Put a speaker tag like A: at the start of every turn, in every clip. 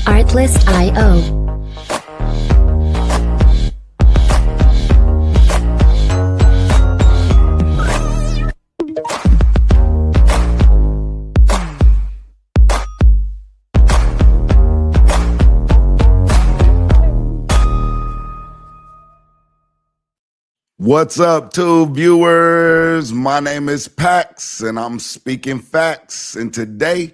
A: Artlist.io.
B: What's up, tube viewers? My name is Pax, and I'm speaking facts. And today,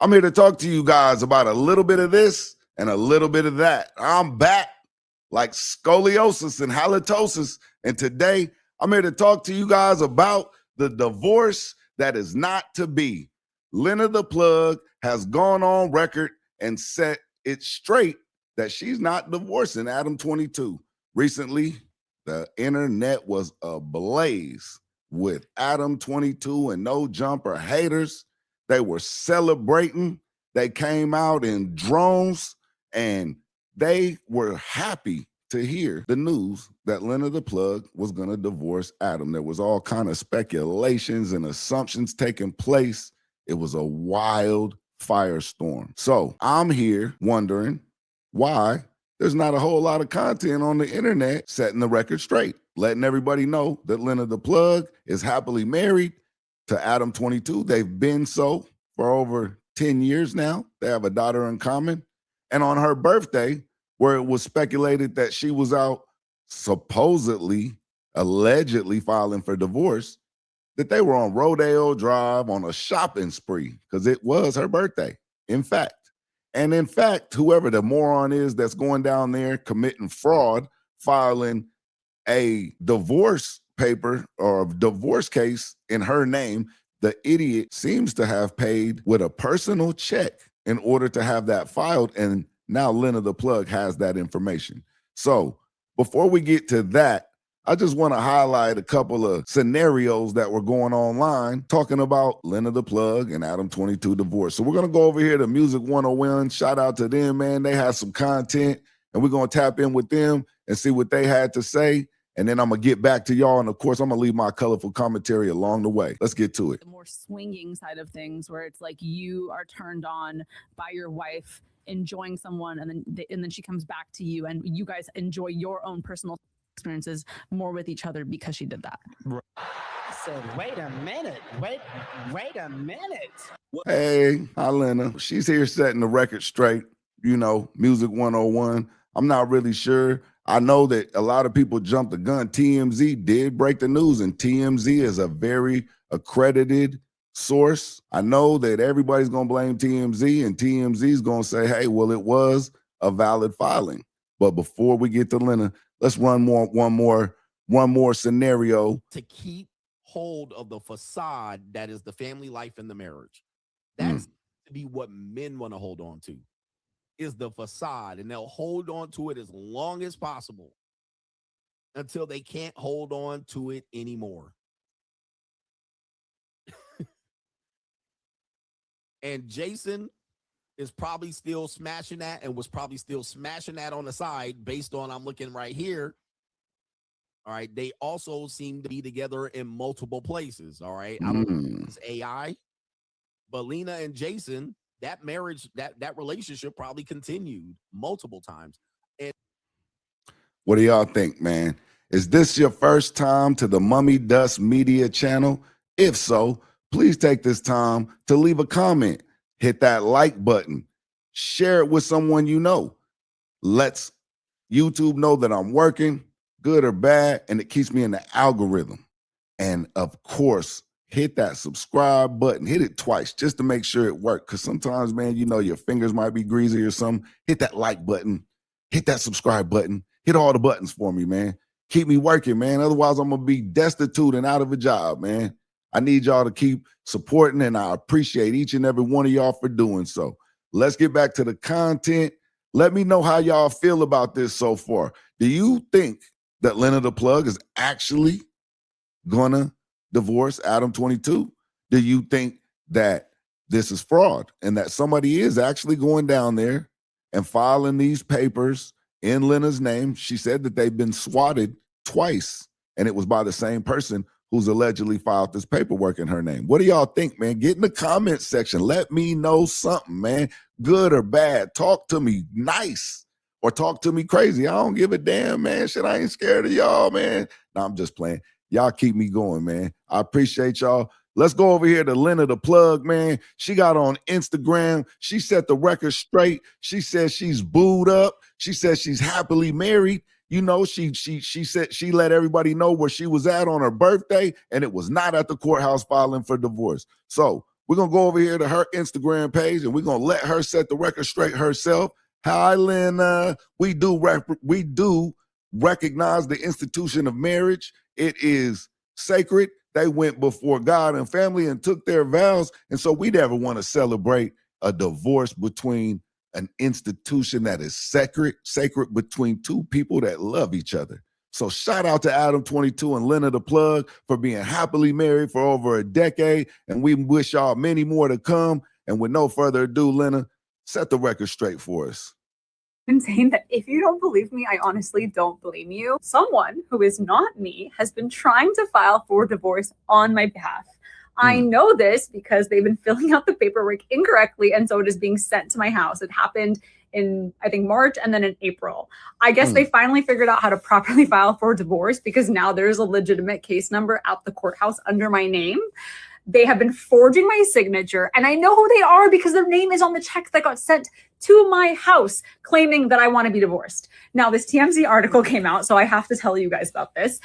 B: I'm here to talk to you guys about a little bit of this and a little bit of that. I'm back like scoliosis and halitosis. And today, I'm here to talk to you guys about the divorce that is not to be. Lena The Plug has gone on record and set it straight that she's not divorcing Adam 22. Recently, the internet was ablaze with Adam 22 and No Jumper haters. They were celebrating. They came out in drones and they were happy to hear the news that Lena The Plug was going to divorce Adam. There was all kind of speculations and assumptions taking place. It was a wild firestorm. So I'm here wondering why there's not a whole lot of content on the internet setting the record straight, letting everybody know that Lena The Plug is happily married to Adam 22. They've been so for over 10 years now. They have a daughter in common. And on her birthday, where it was speculated that she was out supposedly, allegedly filing for divorce, that they were on Rodeo Drive on a shopping spree because it was her birthday, in fact. And in fact, whoever the moron is that's going down there committing fraud, filing a divorce paper or a divorce case in her name, the idiot seems to have paid with a personal check in order to have that filed. And now Lena The Plug has that information. So before we get to that, I just want to highlight a couple of scenarios that were going online talking about Lena The Plug and Adam 22 divorce. So we're going to go over here to Music 101. Shout out to them, man. They have some content, and we're going to tap in with them and see what they had to say. And then I'm going to get back to y'all. And of course, I'm going to leave my colorful commentary along the way. Let's get to it.
C: The more swinging side of things, where it's like you are turned on by your wife enjoying someone, and then she comes back to you, and you guys enjoy your own personal experiences more with each other because she did that.
D: So wait a minute. Wait a minute.
B: Hey, hi, Lena. She's here setting the record straight. You know, Music 101. I'm not really sure. I know that a lot of people jumped the gun. TMZ did break the news, and TMZ is a very accredited source. I know that everybody's going to blame TMZ, and TMZ is going to say, hey, well, it was a valid filing. But before we get to Lena, let's run one more scenario.
E: To keep hold of the facade that is the family life and the marriage. That's to be what men want to hold on to, is the facade. And they'll hold on to it as long as possible until they can't hold on to it anymore. And Jason is probably still smashing that, and was probably still smashing that on the side based on, I'm looking right here. All right. They also seem to be together in multiple places. All right. I don't know if it's AI, but Lena and Jason, that marriage, that relationship probably continued multiple times. And
B: what do y'all think, man? Is this your first time to the Mummy Dust Media channel? If so, please take this time to leave a comment. Hit that like button. Share it with someone you know. Let's YouTube know that I'm working, good or bad, and it keeps me in the algorithm. And of course, hit that subscribe button. Hit it twice just to make sure it works. Because sometimes, man, you know, your fingers might be greasy or something. Hit that like button. Hit that subscribe button. Hit all the buttons for me, man. Keep me working, man. Otherwise, I'm going to be destitute and out of a job, man. I need y'all to keep supporting, and I appreciate each and every one of y'all for doing so. Let's get back to the content. Let me know how y'all feel about this so far. Do you think that Lena The Plug is actually gonna divorce Adam 22? Do you think that this is fraud and that somebody is actually going down there and filing these papers in Lena's name? She said that they've been swatted twice, and it was by the same person who's allegedly filed this paperwork in her name. What do y'all think, man? Get in the comment section. Let me know something, man. Good or bad. Talk to me nice or talk to me crazy. I don't give a damn, man. Shit, I ain't scared of y'all, man. No, I'm just playing. Y'all keep me going, man. I appreciate y'all. Let's go over here to Lena The Plug, man. She got on Instagram. She set the record straight. She says she's booed up. She says she's happily married. You know, she said she let everybody know where she was at on her birthday, and it was not at the courthouse filing for divorce. So we're going to go over here to her Instagram page, and we're going to let her set the record straight herself. Hi, Lena. We do recognize the institution of marriage. It is sacred. They went before God and family and took their vows. And so we never want to celebrate a divorce between an institution that is sacred between two people that love each other. So shout out to Adam 22 and Lena The Plug for being happily married for over a decade. And we wish y'all many more to come. And with no further ado, Lena, set the record straight for us.
A: Saying that if you don't believe me, I honestly don't blame you. Someone who is not me has been trying to file for divorce on my behalf. I know this because they've been filling out the paperwork incorrectly, and so it is being sent to my house. It happened in, I think, March and then in April. I guess they finally figured out how to properly file for divorce because now there's a legitimate case number at the courthouse under my name. They have been forging my signature, and I know who they are because their name is on the check that got sent to my house claiming that I want to be divorced. Now, this TMZ article came out, so I have to tell you guys about this.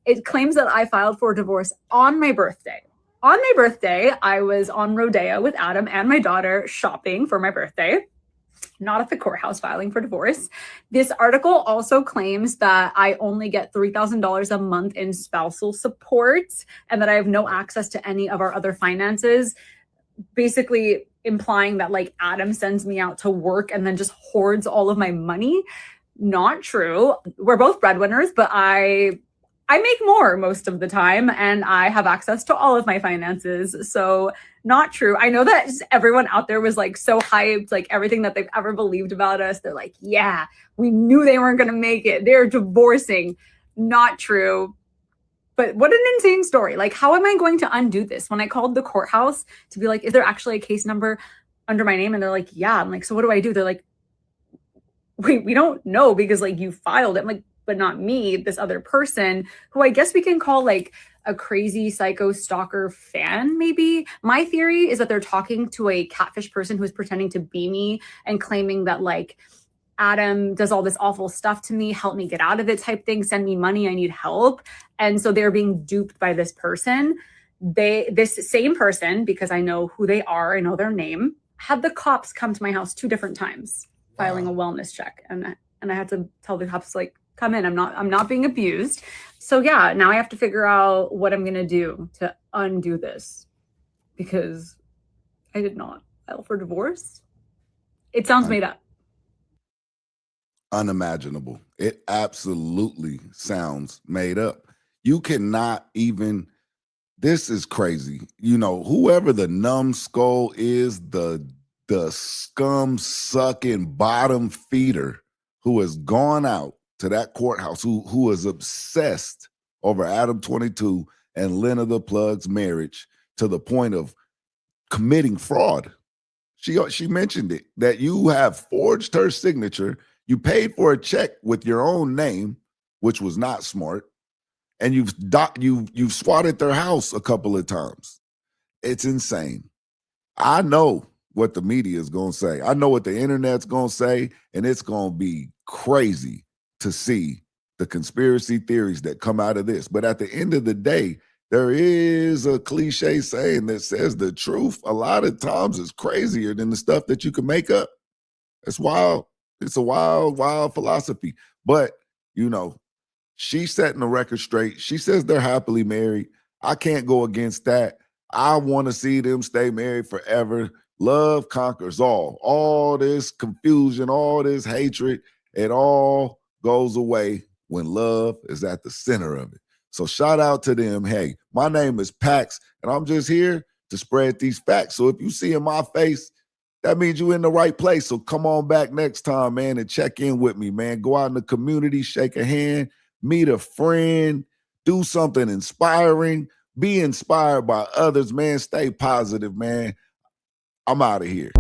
A: It claims that I filed for divorce on my birthday. On my birthday, I was on Rodeo with Adam and my daughter shopping for my birthday, not at the courthouse filing for divorce. This article also claims that I only get $3,000 a month in spousal support and that I have no access to any of our other finances, basically implying that like Adam sends me out to work and then just hoards all of my money. Not true. We're both breadwinners, but I make more most of the time and I have access to all of my finances. So not true. I know that everyone out there was like so hyped, like everything that they've ever believed about us. They're like, yeah, we knew they weren't going to make it. They're divorcing. Not true. But what an insane story. Like, how am I going to undo this? When I called the courthouse to be like, is there actually a case number under my name? And they're like, yeah. I'm like, so what do I do? They're like, wait, we don't know because like you filed it. I'm like, but not me, this other person who I guess we can call like a crazy psycho stalker fan, maybe. My theory is that they're talking to a catfish person who's pretending to be me and claiming that like Adam does all this awful stuff to me, help me get out of it type thing, send me money, I need help. And so they're being duped by this person. This same person, because I know who they are, I know their name, had the cops come to my house 2 different times filing a wellness check. And I had to tell the cops like, come in, I'm not being abused. So yeah, now I have to figure out what I'm gonna do to undo this because I did not file for divorce. It sounds made up.
B: Unimaginable. It absolutely sounds made up. You cannot even, this is crazy. You know, whoever the numbskull is, the scum sucking bottom feeder who has gone out to that courthouse, who is obsessed over Adam 22 and Lena The Plug's marriage to the point of committing fraud. She mentioned it, that you have forged her signature. You paid for a check with your own name, which was not smart, and you've swatted their house a couple of times. It's insane. I know what the media is going to say. I know what the internet's going to say, and it's going to be crazy to see the conspiracy theories that come out of this. But at the end of the day, there is a cliche saying that says the truth a lot of times is crazier than the stuff that you can make up. It's wild. It's a wild, wild philosophy. But, you know, she's setting the record straight. She says they're happily married. I can't go against that. I want to see them stay married forever. Love conquers all. All this confusion, all this hatred, it all goes away when love is at the center of it. So shout out to them. Hey, my name is Pax, and I'm just here to spread these facts. So if you see in my face, that means you're in the right place. So come on back next time, man, and check in with me, man. Go out in the community, shake a hand, meet a friend, do something inspiring, be inspired by others, man. Stay positive, man. I'm out of here.